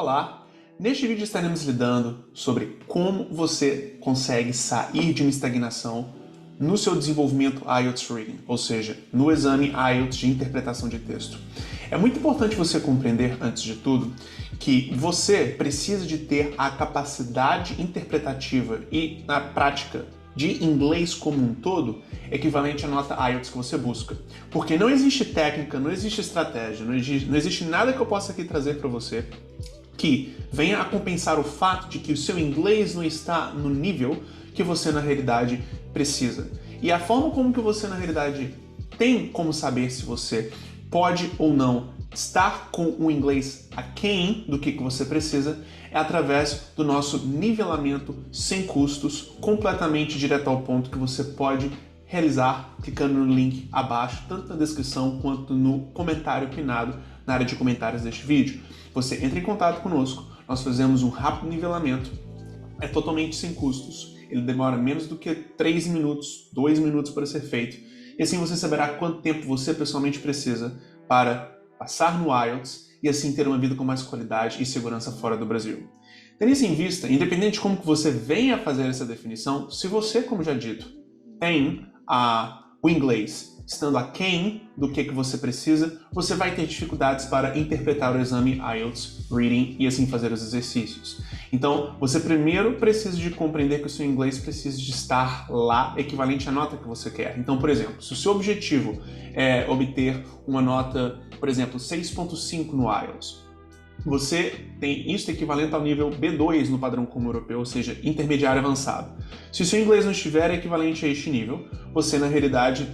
Olá! Neste vídeo estaremos lidando sobre como você consegue sair de uma estagnação no seu desenvolvimento IELTS Reading, ou seja, no exame IELTS de interpretação de texto. É muito importante você compreender, antes de tudo, que você precisa de ter a capacidade interpretativa e na prática de inglês como um todo equivalente à nota IELTS que você busca. Porque não existe técnica, não existe estratégia, não existe nada que eu possa aqui trazer para você que venha a compensar o fato de que o seu inglês não está no nível que você na realidade precisa. E a forma como que você na realidade tem como saber se você pode ou não estar com o inglês aquém do que você precisa é através do nosso nivelamento sem custos, completamente direto ao ponto, que você pode realizar clicando no link abaixo, tanto na descrição quanto no comentário pinado na área de comentários deste vídeo. Você entra em contato conosco, nós fazemos um rápido nivelamento, é totalmente sem custos, ele demora menos do que 3 minutos, 2 minutos para ser feito, e assim você saberá quanto tempo você pessoalmente precisa para passar no IELTS e assim ter uma vida com mais qualidade e segurança fora do Brasil. Tendo isso em vista, independente de como que você venha a fazer essa definição, se você, como já dito, tem o inglês estando aquém do que você precisa, você vai ter dificuldades para interpretar o exame IELTS Reading e assim fazer os exercícios. Então, você primeiro precisa de compreender que o seu inglês precisa de estar lá, equivalente à nota que você quer. Então, por exemplo, se o seu objetivo é obter uma nota, por exemplo, 6.5 no IELTS, você tem isso equivalente ao nível B2 no padrão comum europeu, ou seja, intermediário avançado. Se o seu inglês não estiver equivalente a este nível, você na realidade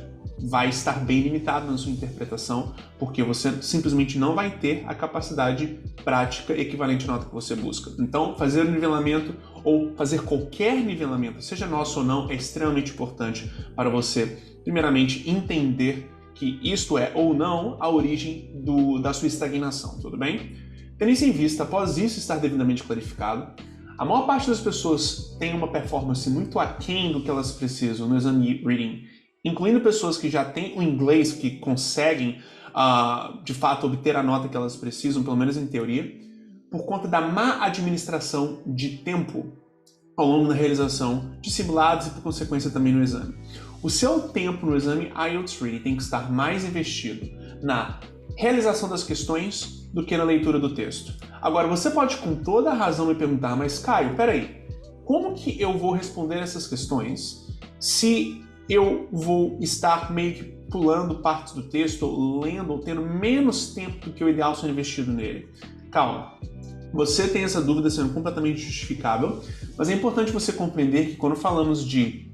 vai estar bem limitado na sua interpretação, porque você simplesmente não vai ter a capacidade prática equivalente à nota que você busca. Então, fazer o nivelamento ou fazer qualquer nivelamento, seja nosso ou não, é extremamente importante para você, primeiramente, entender que isto é ou não a origem da sua estagnação, tudo bem? Tendo isso em vista, após isso estar devidamente clarificado, a maior parte das pessoas tem uma performance muito aquém do que elas precisam no exame Reading, incluindo pessoas que já têm o inglês, que conseguem, de fato, obter a nota que elas precisam, pelo menos em teoria, por conta da má administração de tempo ao longo da realização de simulados e, por consequência, também no exame. O seu tempo no exame IELTS Reading tem que estar mais investido na realização das questões do que na leitura do texto. Agora, você pode com toda a razão me perguntar, mas Caio, peraí, como que eu vou responder essas questões se eu vou estar meio que pulando partes do texto, ou lendo, ou tendo menos tempo do que o ideal sendo investido nele? Calma, você tem essa dúvida sendo completamente justificável, mas é importante você compreender que quando falamos de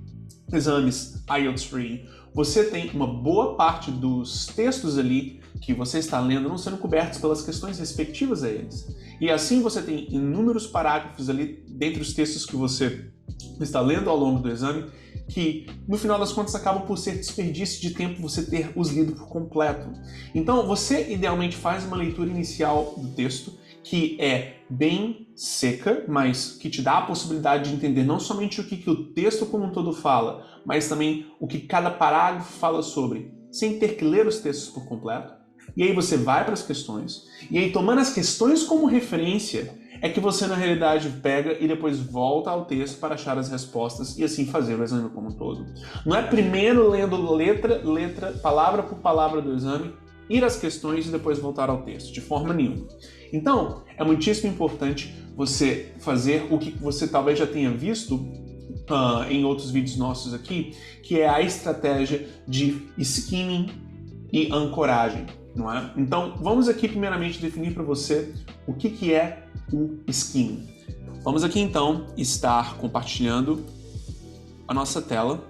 exames IELTS Reading, você tem uma boa parte dos textos ali que você está lendo não sendo cobertos pelas questões respectivas a eles. E assim você tem inúmeros parágrafos ali dentre os textos que você está lendo ao longo do exame que, no final das contas, acabam por ser desperdício de tempo você ter os lido por completo. Então, você idealmente faz uma leitura inicial do texto que é bem seca, mas que te dá a possibilidade de entender não somente o que o texto como um todo fala, mas também o que cada parágrafo fala sobre, sem ter que ler os textos por completo. E aí você vai para as questões, e aí tomando as questões como referência, é que você na realidade pega e depois volta ao texto para achar as respostas e assim fazer o exame como um todo. Não é primeiro lendo letra, palavra por palavra do exame, ir às questões e depois voltar ao texto, de forma nenhuma. Então, é muitíssimo importante você fazer o que você talvez já tenha visto em outros vídeos nossos aqui, que é a estratégia de skimming e ancoragem, não é? Então, vamos aqui primeiramente definir para você o que é o skimming. Vamos aqui então estar compartilhando a nossa tela.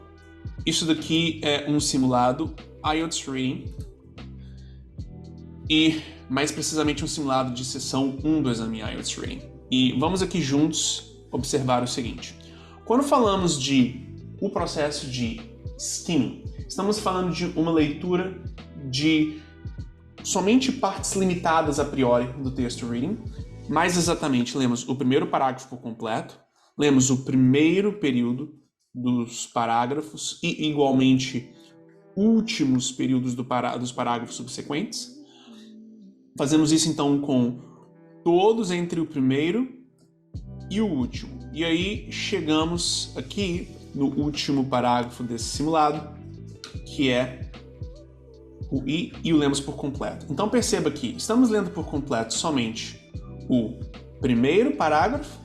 Isso daqui é um simulado IELTS Reading e mais precisamente um simulado de sessão 1 do exame IELTS Reading. E vamos aqui juntos observar o seguinte. Quando falamos de o processo de skimming, estamos falando de uma leitura de somente partes limitadas a priori do texto reading. Mais exatamente, lemos o primeiro parágrafo por completo, lemos o primeiro período dos parágrafos e, igualmente, últimos períodos dos parágrafos subsequentes. Fazemos isso, então, com todos entre o primeiro e o último. E aí chegamos aqui no último parágrafo desse simulado, que é o i e o lemos por completo. Então perceba que estamos lendo por completo somente o primeiro parágrafo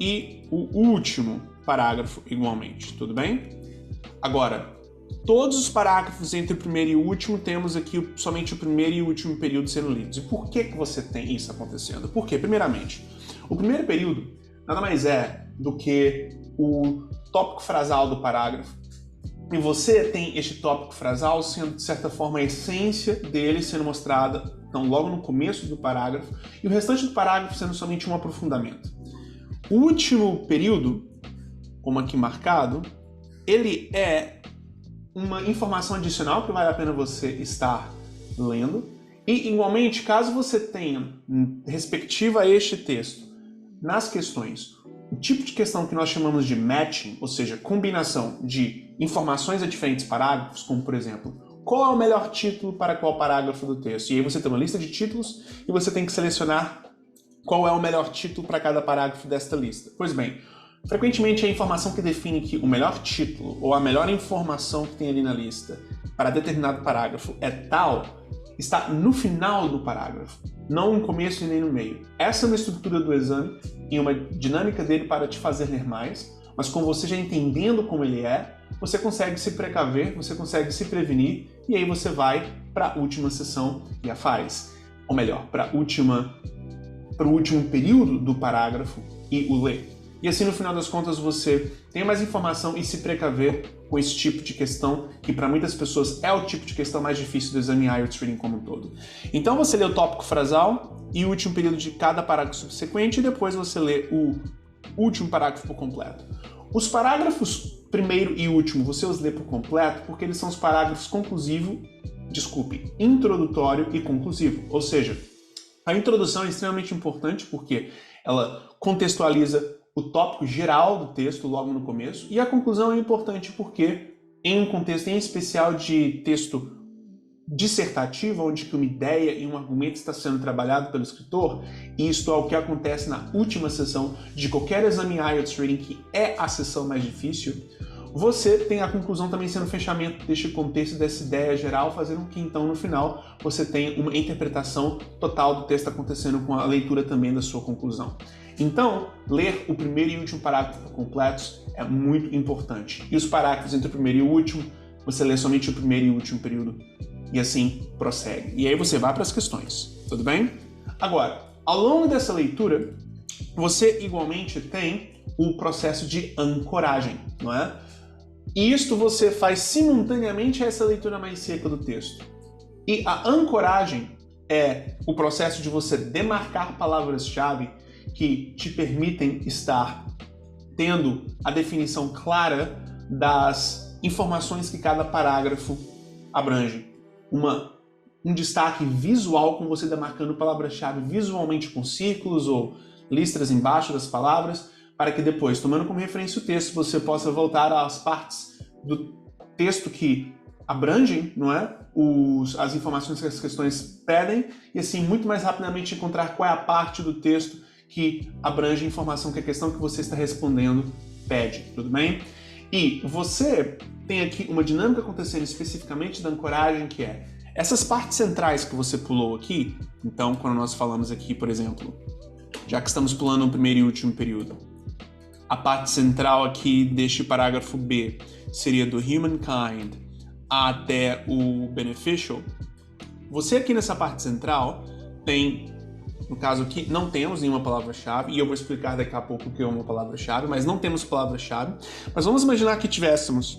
e o último parágrafo igualmente, tudo bem? Agora, todos os parágrafos entre o primeiro e o último temos aqui somente o primeiro e o último período sendo lidos. E por que você tem isso acontecendo? Porque, primeiramente, o primeiro período nada mais é do que o tópico frasal do parágrafo. E você tem este tópico frasal sendo, de certa forma, a essência dele sendo mostrada então, logo no começo do parágrafo, e o restante do parágrafo sendo somente um aprofundamento. O último período, como aqui marcado, ele é uma informação adicional que vale a pena você estar lendo. E, igualmente, caso você tenha, respectiva a este texto, nas questões, o tipo de questão que nós chamamos de matching, ou seja, combinação de informações a diferentes parágrafos, como, por exemplo, qual é o melhor título para qual parágrafo do texto? E aí você tem uma lista de títulos e você tem que selecionar qual é o melhor título para cada parágrafo desta lista. Pois bem, frequentemente a informação que define que o melhor título ou a melhor informação que tem ali na lista para determinado parágrafo é tal, está no final do parágrafo, não no começo e nem no meio. Essa é uma estrutura do exame e uma dinâmica dele para te fazer ler mais, mas com você já entendendo como ele é, você consegue se precaver, você consegue se prevenir e aí você vai para a última sessão e a faz. Ou melhor, para o último período do parágrafo e o lê. E assim, no final das contas, você tem mais informação e se precaver com esse tipo de questão, que para muitas pessoas é o tipo de questão mais difícil do exame IELTS Reading como um todo. Então você lê o tópico frasal e o último período de cada parágrafo subsequente e depois você lê o último parágrafo por completo. Os parágrafos primeiro e último você os lê por completo porque eles são os parágrafos introdutório e conclusivo. Ou seja, a introdução é extremamente importante porque ela contextualiza o tópico geral do texto logo no começo, e a conclusão é importante porque, em um contexto em especial de texto dissertativo, onde uma ideia e um argumento está sendo trabalhado pelo escritor, e isto é o que acontece na última sessão de qualquer exame IELTS Reading, que é a sessão mais difícil, você tem a conclusão também sendo o fechamento deste contexto, dessa ideia geral, fazendo com que então no final você tenha uma interpretação total do texto acontecendo com a leitura também da sua conclusão. Então, ler o primeiro e último parágrafo completos é muito importante. E os parágrafos entre o primeiro e o último, você lê somente o primeiro e o último período e assim prossegue. E aí você vai para as questões, tudo bem? Agora, ao longo dessa leitura, você igualmente tem o processo de ancoragem, não é? E isto você faz simultaneamente a essa leitura mais seca do texto. E a ancoragem é o processo de você demarcar palavras-chave que te permitem estar tendo a definição clara das informações que cada parágrafo abrange. Um destaque visual com você demarcando palavras-chave visualmente com círculos ou listras embaixo das palavras, para que depois, tomando como referência o texto, você possa voltar às partes do texto que abrangem, não é? As informações que as questões pedem, e assim muito mais rapidamente encontrar qual é a parte do texto que abrange a informação que a questão que você está respondendo pede, tudo bem? E você tem aqui uma dinâmica acontecendo especificamente da ancoragem, que é essas partes centrais que você pulou aqui. Então, quando nós falamos aqui, por exemplo, já que estamos pulando o primeiro e último período, a parte central aqui deste parágrafo B seria do humankind até o beneficial. Você aqui nessa parte central tem, no caso aqui, não temos nenhuma palavra-chave, e eu vou explicar daqui a pouco o que é uma palavra-chave, mas não temos palavra-chave. Mas vamos imaginar que tivéssemos.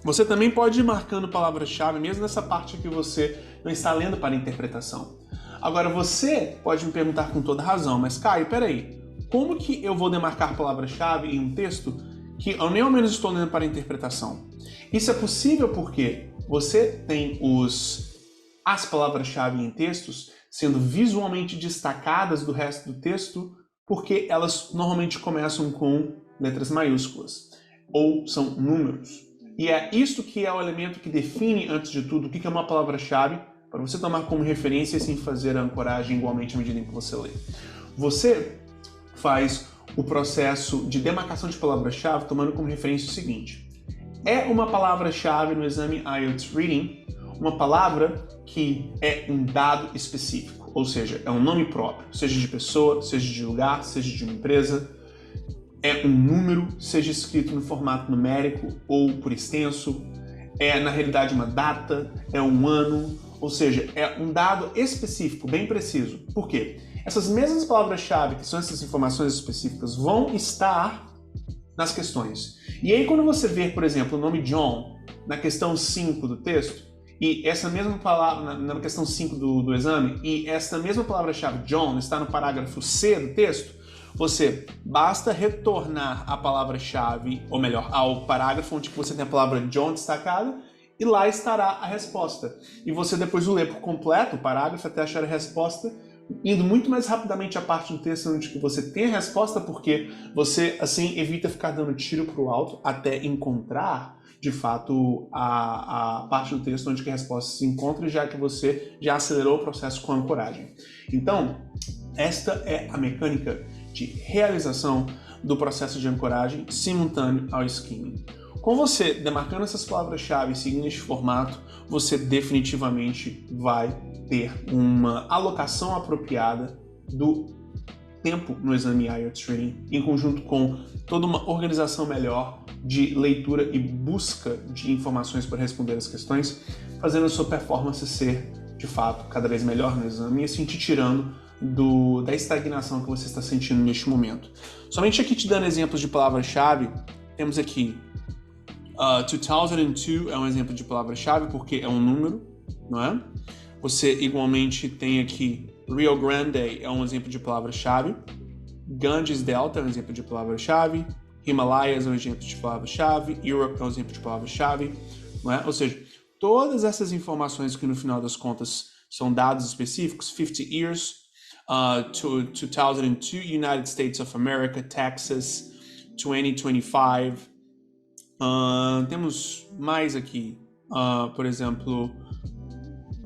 Você também pode ir marcando palavra-chave, mesmo nessa parte que você não está lendo para interpretação. Agora, você pode me perguntar com toda razão, mas Caio, peraí, como que eu vou demarcar palavra-chave em um texto que eu nem ao menos estou lendo para interpretação? Isso é possível porque você tem as palavras-chave em textos sendo visualmente destacadas do resto do texto, porque elas normalmente começam com letras maiúsculas, ou são números. E é isto que é o elemento que define, antes de tudo, o que é uma palavra-chave para você tomar como referência e assim fazer a ancoragem igualmente à medida em que você lê. Você faz o processo de demarcação de palavra-chave tomando como referência o seguinte: é uma palavra-chave no exame IELTS Reading uma palavra que é um dado específico, ou seja, é um nome próprio, seja de pessoa, seja de lugar, seja de uma empresa, é um número, seja escrito no formato numérico ou por extenso, é na realidade uma data, é um ano, ou seja, é um dado específico, bem preciso. Por quê? Essas mesmas palavras-chave, que são essas informações específicas, vão estar nas questões. E aí quando você vê, por exemplo, o nome John na questão 5 do texto, e essa mesma palavra, na questão 5 do exame, e essa mesma palavra-chave John está no parágrafo C do texto, você basta retornar a palavra-chave, ou melhor, ao parágrafo onde você tem a palavra John destacada, e lá estará a resposta. E você depois o lê por completo, o parágrafo, até achar a resposta, indo muito mais rapidamente à parte do texto onde você tem a resposta, porque você, assim, evita ficar dando tiro para o alto até encontrar, de fato, a parte do texto onde a resposta se encontra, já que você já acelerou o processo com a ancoragem. Então, esta é a mecânica de realização do processo de ancoragem simultâneo ao skimming. Com você demarcando essas palavras-chave e seguindo este formato, você definitivamente vai ter uma alocação apropriada do tempo no exame IELTS Reading, em conjunto com toda uma organização melhor de leitura e busca de informações para responder as questões, fazendo a sua performance ser, de fato, cada vez melhor no exame e assim te tirando da estagnação que você está sentindo neste momento. Somente aqui te dando exemplos de palavra-chave, temos aqui 2002 é um exemplo de palavra-chave porque é um número, não é? Você igualmente tem aqui Rio Grande é um exemplo de palavra-chave, Ganges Delta é um exemplo de palavra-chave, Himalayas é um exemplo de palavra-chave, Europe é um exemplo de palavra-chave, não é? Ou seja, todas essas informações que no final das contas são dados específicos, 50 years, 2002, United States of America, Texas, 2025, temos mais aqui, por exemplo,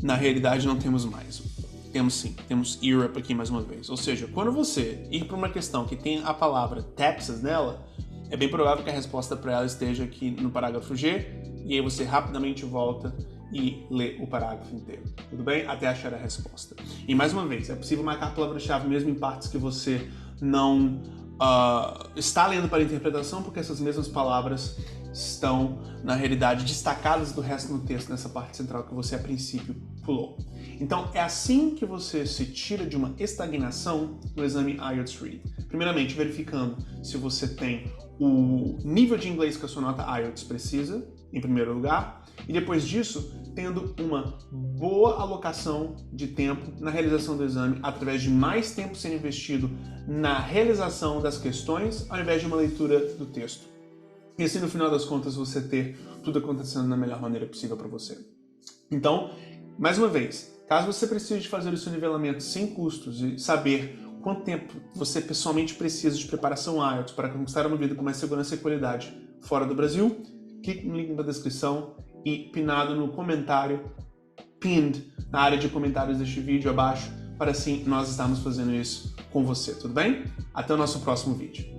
na realidade não temos mais. Temos sim, temos Europe aqui mais uma vez. Ou seja, quando você ir para uma questão que tem a palavra Texas nela, é bem provável que a resposta para ela esteja aqui no parágrafo G, e aí você rapidamente volta e lê o parágrafo inteiro, tudo bem? Até achar a resposta. E mais uma vez, é possível marcar palavra-chave mesmo em partes que você não está lendo para interpretação, porque essas mesmas palavras estão, na realidade, destacadas do resto do texto, nessa parte central que você, a princípio, pulou. Então, é assim que você se tira de uma estagnação no exame IELTS Reading. Primeiramente, verificando se você tem o nível de inglês que a sua nota IELTS precisa, em primeiro lugar, e depois disso, tendo uma boa alocação de tempo na realização do exame, através de mais tempo sendo investido na realização das questões, ao invés de uma leitura do texto. E assim, no final das contas, você ter tudo acontecendo da melhor maneira possível para você. Então, mais uma vez, caso você precise fazer o seu nivelamento sem custos e saber quanto tempo você pessoalmente precisa de preparação IELTS para conquistar uma vida com mais segurança e qualidade fora do Brasil, clique no link na descrição e pinado no comentário, pinned na área de comentários deste vídeo abaixo, para assim nós estarmos fazendo isso com você, tudo bem? Até o nosso próximo vídeo.